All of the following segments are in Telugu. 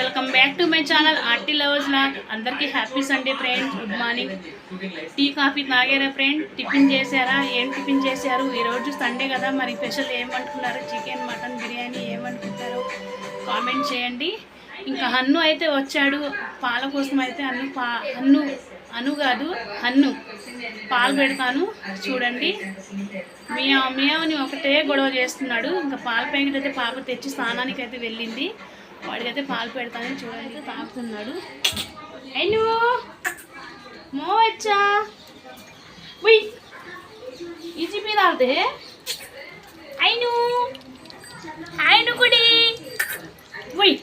Welcome back to my channel ఆర్టీ లవర్స్ లాగ్. అందరికీ happy Sunday friends. Good morning. Tea coffee తాగారా ఫ్రెండ్? టిఫిన్ చేశారా? ఏం టిఫిన్ చేశారు? ఈరోజు సండే కదా, మరి స్పెషల్ ఏమనుకున్నారు? చికెన్, మటన్, బిర్యానీ ఏమనుకుంటారు కామెంట్ చేయండి. ఇంకా హన్ను అయితే వచ్చాడు పాల కోసం. అయితే అన్ను కాదు హన్ను పాలు పెడతాను చూడండి. మియావుని ఒకటే గొడవ చేస్తున్నాడు. ఇంకా పాల ప్యాకెట్ అయితే పాప తెచ్చి స్నానానికి అయితే వెళ్ళింది. వాడికైతే పాలు పెడతానని చూడండి తాగుతున్నాడు. అయ్యో మో వచ్చా ఈజీ పీ తాగితే అయ్యూ हाइनू कुड़ी वही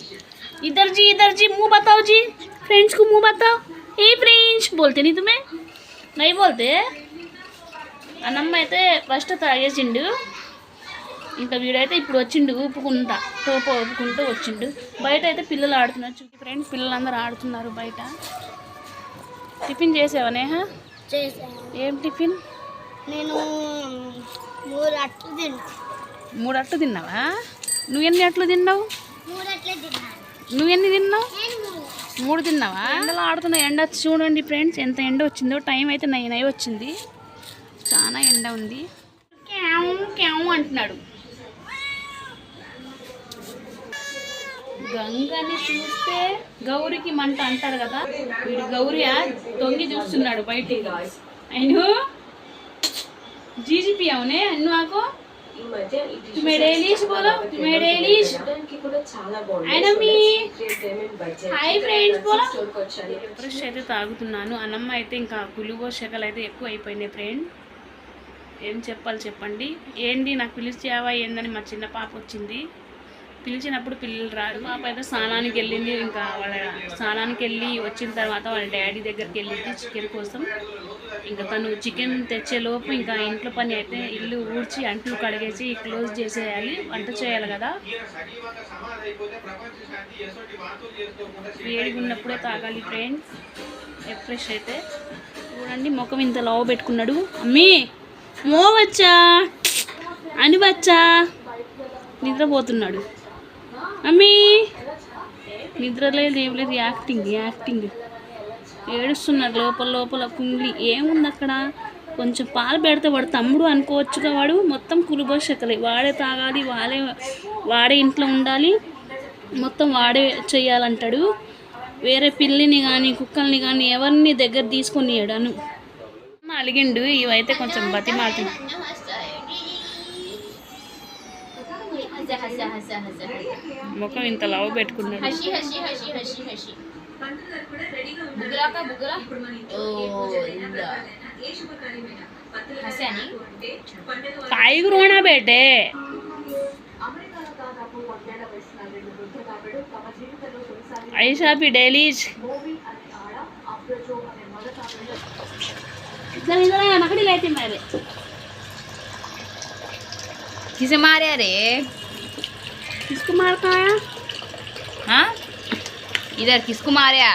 इधर जी मुंह बताओ जी, फ्रेंड्स को मुंह बताओ. ए फ्रेंड्स बोलते नहीं तुम्हें? नहीं बोलते. అన్నమ్మ అయితే ఫస్ట్ తాగేసిండు. ఇంకా వీడైతే ఇప్పుడు వచ్చిండు ఊపుకుంటా ఊపుకుంటూ వచ్చిండు. బయట అయితే పిల్లలు ఆడుతున్నారు చూడండి ఫ్రెండ్స్. పిల్లలందరూ ఆడుతున్నారు బయట. టిఫిన్ చేసావా నేహ? ఏం టిఫిన్? నేను 3 అట్లు తిన్నా. 3 అట్లు తిన్నావా? నువ్వెన్ని అట్లు తిన్నావు? 3 అట్లే తిన్నాను. నువ్వెన్ని తిన్నావు? 3 తిన్నావా? ఎండలో ఆడుతున్న ఎండ చూడండి ఫ్రెండ్స్, ఎంత ఎండ వచ్చిందో. టైం అయితే 9 వచ్చింది. చాలా ఎండ ఉంది. క్యావ్ క్యావ్ అంటున్నాడు. గంగని చూస్తే గౌరికి మంట అంటారు కదా, వీడు గౌరి తొంగి చూస్తున్నాడు బయటికి. అయిను జీజీ పియావునే అన్ను ఆకో बोलो ఫ్రెష్ అయితే తాగుతున్నాను. అన్నమ్మ అయితే ఇంకా పులుగో శకలు అయితే ఎక్కువ అయిపోయినాయి ఫ్రెండ్. ఏం చెప్పాలి చెప్పండి. ఏంటి నాకు పిలిచావా ఏందని మా చిన్న పాప వచ్చింది. పిలిచినప్పుడు పిల్లలు రాదు. పాప అయితే స్నానానికి వెళ్ళింది. ఇంకా వాళ్ళ స్నానానికి వెళ్ళి వచ్చిన తర్వాత వాళ్ళ డాడీ దగ్గరికి వెళ్ళింది చికెన్ కోసం. ఇంకా తను చికెన్ తెచ్చేలోపు ఇంకా ఇంట్లో పని అయితే ఇల్లు ఊడ్చి అంట్లు కడిగేసి క్లోజ్ చేసేయాలి. వంట చేయాలి కదా, వేడిగా ఉన్నప్పుడే తాగాలి ఫ్రెండ్స్. ఫ్రెష్ అయితే చూడండి ముఖం ఇంత లావు పెట్టుకున్నాడు. అమ్మీ మో వచ్చా అని వచ్చా నిద్రపోతున్నాడు. అమ్మీ నిద్ర లేదు ఏం లేదు, యాక్టింగ్ ఏడుస్తున్నారు లోపల కుంగ్లీ. ఏముంది అక్కడ? కొంచెం పాలు పెడితే వాడు తమ్ముడు అనుకోవచ్చుగా. వాడు మొత్తం కులుబోషకలే. వాడే తాగాలి, వాడే ఇంట్లో ఉండాలి, మొత్తం వాడే చెయ్యాలంటాడు. వేరే పిల్లిని కానీ కుక్కల్ని కానీ ఎవరిని దగ్గర తీసుకొని అను అలిగిండు. ఇవైతే కొంచెం బతిమాలుతుంది. ముఖం ఇంత లవ్ పెట్టుకున్నాడు. కాయకు రోనా బేటే ऐसा भी डेलीज नकड़ी लेती मेरे. किसे मारे रे? किसको मार खाया? हाँ इधर किसको मारा?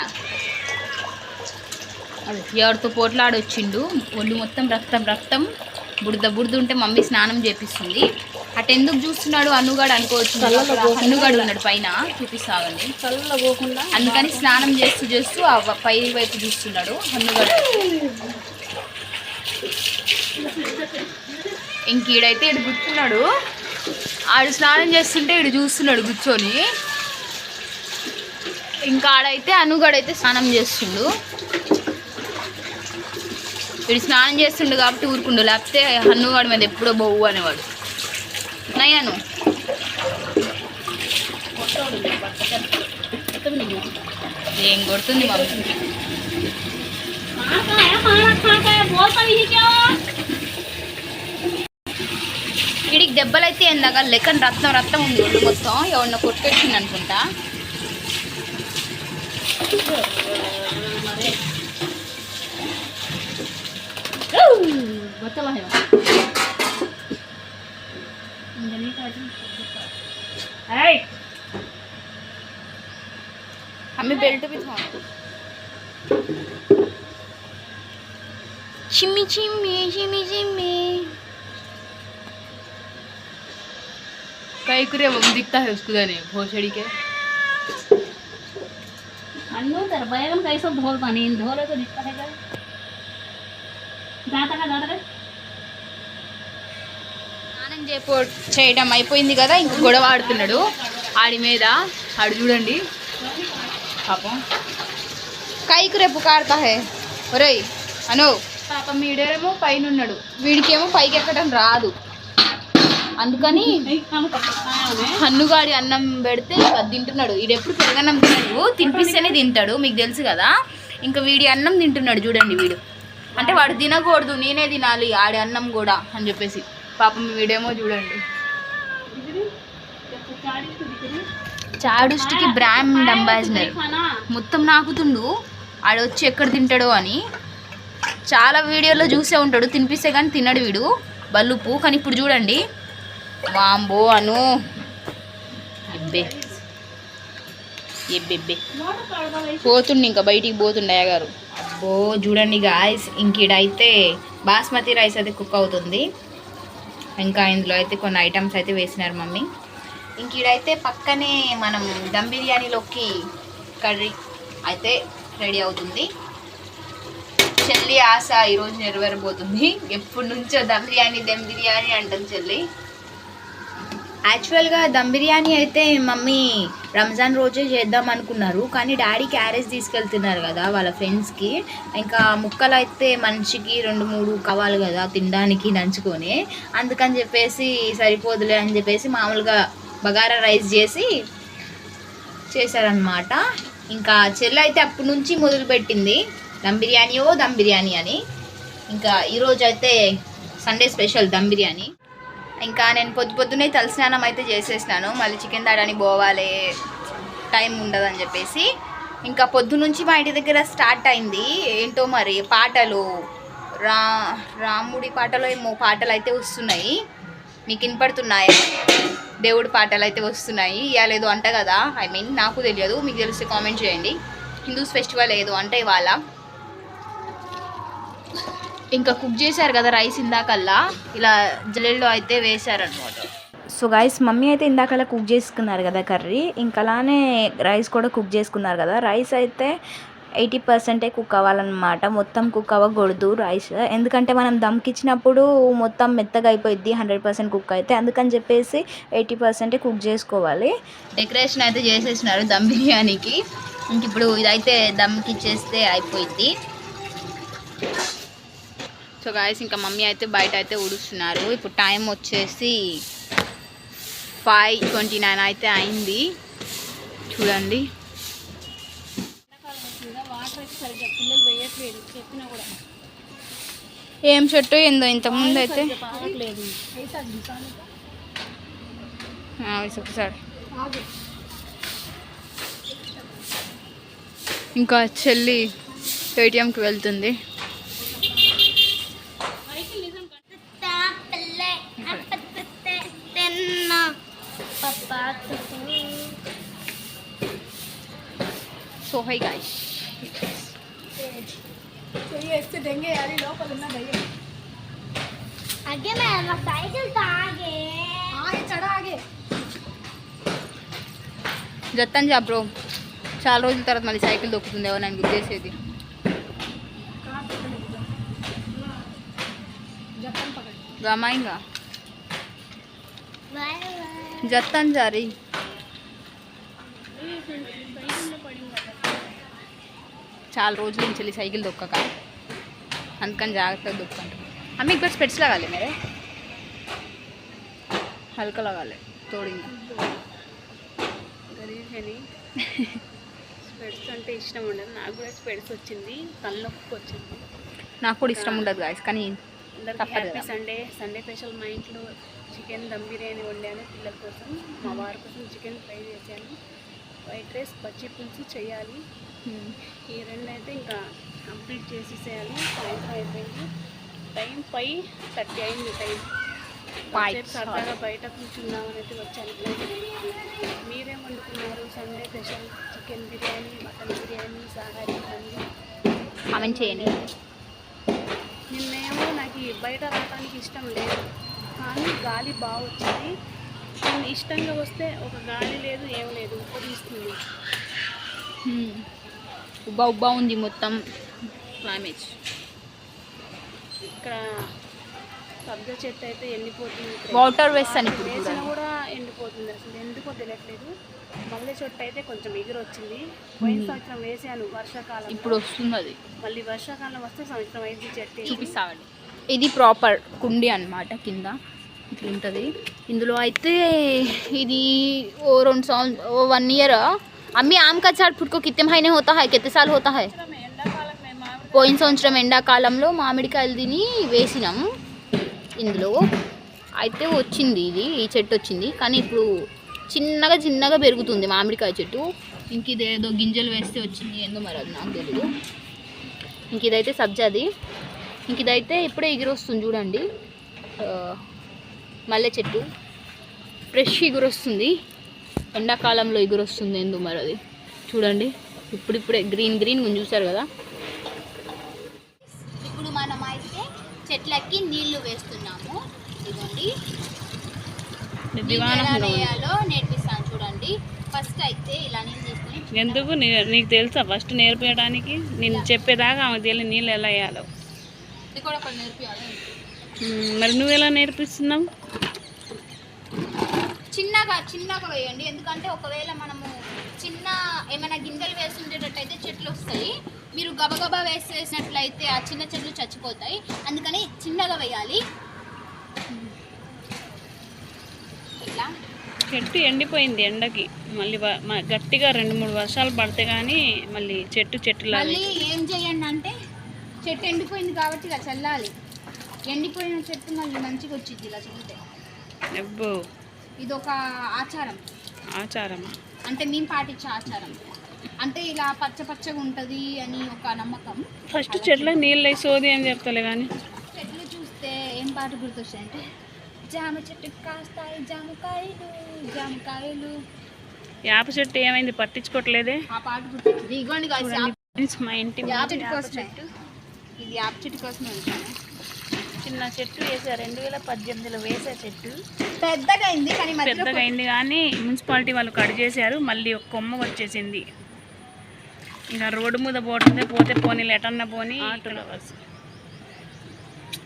ఎవరితో పోట్లాడొచ్చిండు. ఒళ్ళు మొత్తం రక్తం బురద ఉంటే మమ్మీ స్నానం చేపిస్తుంది. అటు ఎందుకు చూస్తున్నాడు అన్నుగాడు అనుకోవచ్చు. అన్నుగాడు ఉన్నాడు పైన, చూపిస్తాగండి. అందుకని స్నానం చేస్తూ ఆ పై వైపు చూస్తున్నాడు అన్నుగాడు. ఇంకీడైతే ఇడు కూర్చున్నాడు. ఆడు స్నానం చేస్తుంటే ఇడు చూస్తున్నాడు కూర్చొని. ఇంకా ఆడైతే అనుగాడైతే స్నానం చేస్తుండు. వీడు స్నానం చేస్తుండు కాబట్టి ఊరుకుండు, లేకపోతే హన్నుగాడి మీద ఎప్పుడో బొవ్వు అనేవాడు. నయ్యాను ఏం కొడుతుంది మమ్మీ. వీడికి దెబ్బలైతే ఎందాక లెక్కన రక్తం ఉంది ఒళ్ళు మొత్తం. ఎవరిన కొట్టుకొచ్చింది అనుకుంటా. हमें बेल्ट भी था. चिम्मी कई कुरे दिखता है उसको भोसड़ी के. अन्नू तेरा बैगन कैसे धोल पानी धोले तो दिक्कत है दाता का స్నానం చేయడం అయిపోయింది కదా, ఇంక గొడవ ఆడుతున్నాడు ఆడి మీద. ఆడు చూడండి పాపం కైకు రేపు కాడతా హే ఒరేయ్ అను. పాపం వీడేమో పైన ఉన్నాడు, వీడికేమో పైకి ఎక్కడం రాదు. అందుకని హన్నుగాడి అన్నం పెడితే అది తింటున్నాడు. వీడు ఎప్పుడు పెరగన్నం తినడు, తినిపిస్తేనే తింటాడు, మీకు తెలుసు కదా. ఇంకా వీడి అన్నం తింటున్నాడు చూడండి. వీడు అంటే వాడు తినకూడదు, నేనే తినాలి ఆడి అన్నం కూడా అని చెప్పేసి. పాపం వీడేమో చూడండి చాడుస్టికి బ్రాండ్ అంబాసిడర్ మొత్తం నాకుతుండు. ఆడొచ్చి ఎక్కడ తింటాడో అని చాలా వీడియోలో చూసే ఉంటాడు, తినిపిస్తే కానీ తినడు వీడు బల్లుపు. కానీ ఇప్పుడు చూడండి వాంబో అను ఎబ్బే ఎబ్బెబ్బే పోతుండే, ఇంకా బయటికి పోతుండే అయ్యగారు. ఓ చూడండి గాయస్, ఇంకీడైతే బాస్మతి రైస్ అయితే కుక్ అవుతుంది. ఇంకా ఇందులో అయితే కొన్ని ఐటమ్స్ అయితే వేసినారు మమ్మీ. ఇంకీడైతే పక్కనే మనం దమ్ బిర్యానీలోకి కర్రీ అయితే రెడీ అవుతుంది. చెల్లి ఆశ ఈరోజు నెరవేరబోతుంది. ఎప్పటి నుంచో దమ్ బిర్యానీ అంటుంది చెల్లి. యాక్చువల్గా దమ్ బిర్యానీ అయితే మమ్మీ రంజాన్ రోజే చేద్దాం అనుకున్నారు, కానీ డాడీ క్యారేజ్ తీసుకెళ్తున్నారు కదా వాళ్ళ ఫ్రెండ్స్కి. ఇంకా ముక్కలు అయితే మనిషికి 2-3 కావాలి కదా తినడానికి నంచుకొని, అందుకని చెప్పేసి సరిపోదులే అని చెప్పేసి మామూలుగా బగారా రైస్ చేశారనమాట. ఇంకా చెల్లి అయితే అప్పటి నుంచి మొదలుపెట్టింది దమ్ బిర్యానీ అని. ఇంకా ఈరోజు అయితే సండే స్పెషల్ దమ్ బిర్యానీ. ఇంకా నేను పొద్దున్నే తలస్నానం అయితే చేసేసినాను, మళ్ళీ చికెన్ తేడానికి పోవాలి, టైం ఉండదని చెప్పేసి. ఇంకా పొద్దునుంచి మా ఇంటి దగ్గర స్టార్ట్ అయింది ఏంటో మరి పాటలు, రాముడి పాటలు ఏమో పాటలు అయితే వస్తున్నాయి, మీకు వినపడుతున్నాయా? దేవుడి పాటలు అయితే వస్తున్నాయి. ఇవ్వలేదు అంట కదా, నాకు తెలియదు, మీకు తెలిస్తే కామెంట్ చేయండి. హిందూస్ ఫెస్టివల్ ఏదో అంటే ఇవాళ. ఇంకా కుక్ చేశారు కదా రైస్ ఇందాకల్లా, ఇలా జల్లెల్లో అయితే వేశారనమాట. సో గైస్ మమ్మీ అయితే ఇందాకల్లా కుక్ చేసుకున్నారు కదా కర్రీ, ఇంకా అలానే రైస్ కూడా కుక్ చేసుకున్నారు కదా. రైస్ అయితే 80% కుక్ అవ్వాలన్నమాట, మొత్తం కుక్ అవ్వకూడదు రైస్. ఎందుకంటే మనం దమ్కి ఇచ్చినప్పుడు మొత్తం మెత్తగా అయిపోయింది 100% కుక్ అయితే, అందుకని చెప్పేసి 80% కుక్ చేసుకోవాలి. డెకరేషన్ అయితే చేసేసినారు దమ్ బిర్యానీకి. ఇంక ఇప్పుడు ఇదైతే దమ్కి ఇచ్చేస్తే అయిపోయింది. సో గాయస్ ఇంకా మమ్మీ అయితే బయట అయితే ఉడుస్తున్నారు. ఇప్పుడు టైం వచ్చేసి 5:29 అయితే అయింది చూడండి. ఏం చెట్టు ఏందో ఇంతకుముందు అయితే ఒకసారి ఇంకా చెల్లి ఏటీఎంకి వెళ్తుంది. సో హై गाइस ये इससे देंगे यार, ये लोग पकड़ना भैया आगे मैं साइकिल तो आगे चढ़ा आगे జత్తన్ జా బ్రో, చాలా రోజుల తర్వాత మళ్ళీ సైకిల్ దొక్కుతుంది ఏమో నేను గుర్తేసేది. రామాయింగా జత్తన్ జారీ చాలా రోజుల నుంచి వెళ్ళి సైకిల్ దొక్కక, అందుకని జాగ్రత్తగా దొక్కంటారు. అమ్మ ఇక్కడ స్పెట్స్ లగాలి మేరే, హల్కా లగాలి తోడింగా. స్పెడ్స్ అంటే ఇష్టం ఉండదు, నాకు కూడా స్పెడ్స్ వచ్చింది, తలనొప్పి వచ్చింది. నాకు కూడా ఇష్టం ఉండదు గాయస్, కానీ హ్యాపీ సండే స్పెషల్. మా ఇంట్లో చికెన్ దమ్ బిర్యానీ వండాను పిల్లల కోసం, మా వారి కోసం చికెన్ ఫ్రై చేశాను, వైట్ రైస్ పచ్చి పులుసు చేయాలి. ఈ రెండు అయితే ఇంకా కంప్లీట్ చేసేసేయాలి. సాయంత్రం అయిపోయింది, టైం 5:30 అయింది. టైం సరదాగా బయట కూర్చున్నామని అయితే వచ్చాను. మీరేం వండుకున్నారు? Sunday special chicken biryani, mutton biryani, సాహారీ అన్నీ కామెంట్ చేయండి. నిన్నేమో నాకు బయట రావడానికి ఇష్టం లేదు, కానీ గాలి బాగా వచ్చింది. నేను ఇష్టంగా వస్తే ఒక గాలి లేదు, ఏం లేదు, ఉప్పదీస్తుంది. ఉబ్బా ఉబ్బా ఉంది మొత్తం క్లైమేట్. ఇక్కడ సబ్జా చెట్టు అయితే ఎండిపోతుంది. వాటర్ వేస్తాను ఇప్పుడు వేసినా కూడా ఎండిపోతుంది. అసలు ఎందుకో తెలియట్లేదు. మల్లె చెట్టు అయితే కొంచెం ఎగురు వచ్చింది. పోయిన సంవత్సరం వేసాను వర్షాకాలం, ఇప్పుడు వస్తుంది అది. మళ్ళీ వర్షాకాలం వస్తే సంవత్సరం అయింది చెట్టు. చూపిస్తామండి. ఇది ప్రాపర్ కుండి అన్నమాట. కింద ఇట్లా ఉంటుంది. ఇందులో అయితే ఇది ఓ 1 ईयर అమ్మి ఆమ్ కా చాట్ ఫుట్కో కిత్తే మహీనే హోతా హై, కిత్తే సాల్ హోతా హై? పోయిన సంవత్సరం ఎండాకాలంలో మామిడికాయలు తిని వేసినాం ఇందులో. అయితే వచ్చింది ఇది, ఈ చెట్టు వచ్చింది. కానీ ఇప్పుడు చిన్నగా పెరుగుతుంది మామిడికాయ చెట్టు. ఇంక ఇదేదో గింజలు వేస్తే వచ్చింది, ఏందో మరి అది నాకు తెలియదు. ఇంక ఇదైతే సబ్జాది. ఇంక ఇదైతే ఇప్పుడే ఎగురొస్తుంది చూడండి. మల్లె చెట్టు ఫ్రెష్ ఎగురొస్తుంది. ఎండాకాలంలో ఎగురొస్తుంది ఏందో మరి అది చూడండి. ఇప్పుడిప్పుడే గ్రీన్ చూసారు కదా. ఇప్పుడు మనం అయితే చెట్లకి నీళ్లు వేస్తున్నాము. ఇదిగోండి, ఎలా వేయాలో నేర్పిస్తాను చూడండి. ఫస్ట్ అయితే ఇలా నీళ్ళు తీసుకుని. ఎందుకు నీకు తెలుసా ఫస్ట్ నేర్పించడానికి? నేను చెప్పేదాకా ఆమెకు తెలియదు నీళ్ళు ఎలా వేయాలో. ఇది కూడా ఒకటి నేర్పియాలి. మరి నువ్వు ఎలా నేర్పిస్తున్నావు? చిన్నగా వేయండి. ఎందుకంటే ఒకవేళ మనము ఏమైనా గింజలు వేస్తుండేటట్టయితే చెట్లు వస్తాయి. మీరు గబగబా వేసేసినట్లయితే ఆ చిన్న చెట్లు చచ్చిపోతాయి. అందుకని చిన్నగా వేయాలి. ఇట్లా చెట్టు ఎండిపోయింది ఎండకి. మళ్ళీ గట్టిగా 2-3 వర్షాలు పడితే కానీ మళ్ళీ చెట్టులా. మళ్ళీ ఏం చేయండి అంటే, చెట్టు ఎండిపోయింది కాబట్టి ఇలా చల్లాలి. ఎండిపోయిన చెట్టు మళ్ళీ మంచిగా వచ్చింది ఇలా చల్లితే. అబ్బో, ఇది ఒక ఆచారం అంటే మేము పాటించే ఆచారం. అంటే ఇలా పచ్చగా ఉంటుంది అని ఒక నమ్మకం. ఫస్ట్ చెట్లకు నీళ్ళు వేసి సోది అని చెప్తలే కానీ చెట్లు చూస్తే ఏం పాట గుర్తొచ్చాయంటే, జామ చెట్టు కాస్తాయి జామకాయలు. యాప చెట్టు ఏమైంది పట్టించుకోవట్లేదే? ఆ పాట గుర్తొచ్చింది. ఇగోండి మా ఇంటి చెట్టు. ఇది యాప చెట్టు కోసమే ఉంటాను. చిన్న చెట్టు వేసా 2018లో వేసే చెట్టు పెద్దగా అయింది. కానీ పెద్దగా అయింది కానీ మున్సిపాలిటీ వాళ్ళు కట్ చేశారు. మళ్ళీ ఒక కొమ్మ వచ్చేసింది. ఇంకా రోడ్డు మీద పోతే పోనీ ఎటన్నా పోనీ.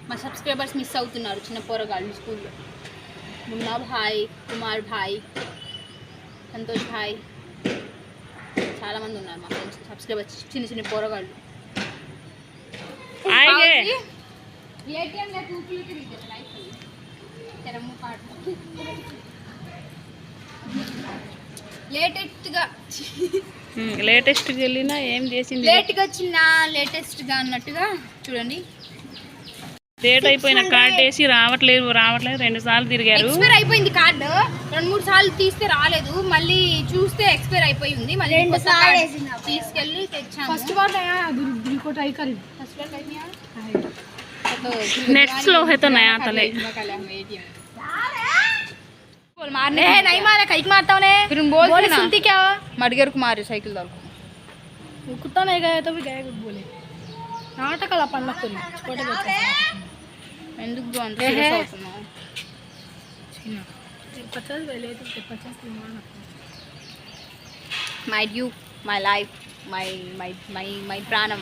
మా సబ్స్క్రైబర్స్ మిస్ అవుతున్నారు, చిన్న పోరగాళ్ళు స్కూల్లో. మున్నా భాయ్, కుమార్ భాయ్, సంతోష్ భాయ్, చాలామంది ఉన్నారు మా ఫ్రెండ్స్ సబ్స్క్రైబర్స్, చిన్న పోరగాళ్ళు. లేటెస్ట్గా వెళ్ళినా ఏం చేసింది? లేట్గా వచ్చిన లేటెస్ట్గా అన్నట్టుగా చూడండి. డేట్ అయిపోయిన కార్డు వేసి రావట్లేదు 2 సార్లు తిరిగారు. ఎక్స్పైర్ అయిపోయింది కార్డు. 2-3 సార్లు తీస్తే రాలేదు. మళ్ళీ చూస్తే ఎక్స్పైర్ అయిపోయి ఉంది. మళ్ళీ 2 సార్లు తీసుకెళ్ళి తెచ్చాము. फर्स्ट बार नया दिल को ट्राई कर फर्स्ट बार करनी है नेट स्लो है तो नया तले बोल मारने है नहीं मारा कहीं मारता हूं फिर बोल ना सुनती क्या मडगर को मारे साइकिल दाल वो कुत्ता नहीं गया तो भी गया कुछ बोले నాటకాల పళ్ళకు ఫోటో ఎందుకు బ్రో అంత సీరియస్ అవుతున్నావు? చిన్న 50 వేలేదు 50 తిన్నాను. My due my life my ప్రాణం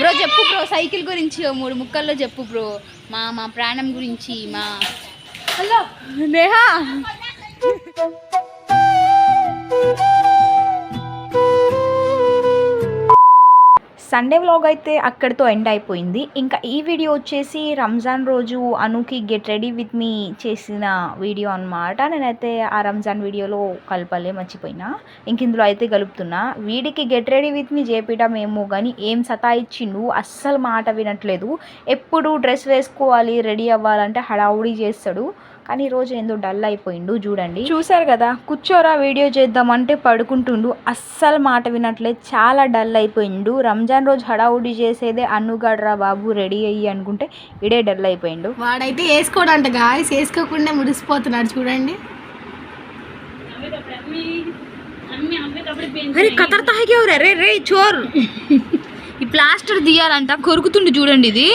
బ్రో. చెప్పు బ్రో సైకిల్ గురించి 3 ముక్కల్లో చెప్పు బ్రో. మా ప్రాణం గురించి. మా హలో నేహా. సండే వ్లాగ్ అయితే అక్కడితో ఎండ్ అయిపోయింది. ఇంకా ఈ వీడియో వచ్చేసి రంజాన్ రోజు అనుకి గెట్ రెడీ విత్ మీ చేసిన వీడియో అన్నమాట. నేనైతే ఆ రంజాన్ వీడియోలో కలపలే, మర్చిపోయినా. ఇంక ఇందులో అయితే కలుపుతున్నా. వీడికి గెట్ రెడీ విత్ మీ చేపియడం ఏమో కానీ ఏం సతాయిచ్చిండు, అస్సలు మాట వినట్లేదు. ఎప్పుడు డ్రెస్ వేసుకోవాలి, రెడీ అవ్వాలంటే హడావుడి చేస్తాడు. కానీ ఈరోజు ఏందో డల్ అయిపోయిండు. చూడండి, చూసారు కదా, కూర్చోరా వీడియో చేద్దామంటే పడుకుంటుండు. అస్సలు మాట వినట్లేదు, చాలా డల్ అయిపోయిండు. రంజాన్ రోజు హడావుడి చేసేదే అన్నుగాడ్రా బాబు రెడీ అయ్యి అనుకుంటే ఇడే డల్ అయిపోయిండు. వాడైతే వేసుకోడంట గాయస్, వేసుకోకుండా మురిసిపోతున్నాడు చూడండి. అరే కతర్తా హై క్యా రే రే చోర్. ఈ ప్లాస్టర్ తీయాలంట, కొరుకుతుండు చూడండి. ఇది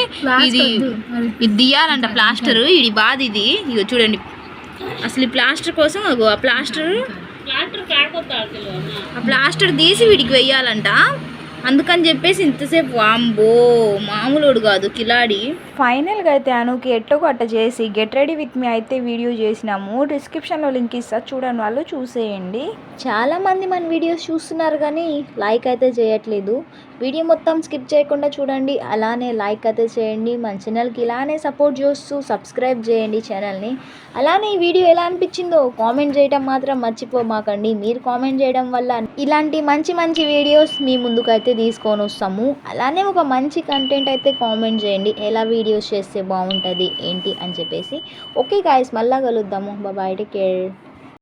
తీయాలంట ప్లాస్టర్. ఇది బాధ. ఇది ఇగో చూడండి, అసలు ఈ ప్లాస్టర్ కోసం ఆ ప్లాస్టర్ తీసి వీడికి వెయ్యాలంట. అందుకని చెప్పేసి ఇంతసేపు వాంబో మామూలుడు కాదు కిలాడి. ఫైనల్గా అయితే అనుకి ఎట్టో గట్ట చేసి గెట్ రెడీ విత్ మీ అయితే వీడియో చేసినాము. డిస్క్రిప్షన్లో లింక్ ఇస్తా, చూడని వాళ్ళు చూసేయండి. చాలామంది మన వీడియోస్ చూస్తున్నారు కానీ లైక్ అయితే చేయట్లేదు. వీడియో మొత్తం స్కిప్ చేయకుండా చూడండి, అలానే లైక్ అయితే చేయండి. మన ఛానల్కి ఇలానే సపోర్ట్ చేస్తూ సబ్స్క్రైబ్ చేయండి ఛానల్ని. అలానే ఈ వీడియో ఎలా అనిపించిందో కామెంట్ చేయడం మాత్రం మర్చిపోమాకండి. మీరు కామెంట్ చేయడం వల్ల ఇలాంటి మంచి మంచి వీడియోస్ మీ ముందుకు అయితే తీసుకొని వస్తాము. అలానే ఒక మంచి కంటెంట్ అయితే కామెంట్ చేయండి, ఎలా వీడియోస్ చేస్తే బాగుంటుంది ఏంటి అని చెప్పేసి. ఓకే గాయ్స్, మళ్ళీ కలుద్దాము. Bye, take care.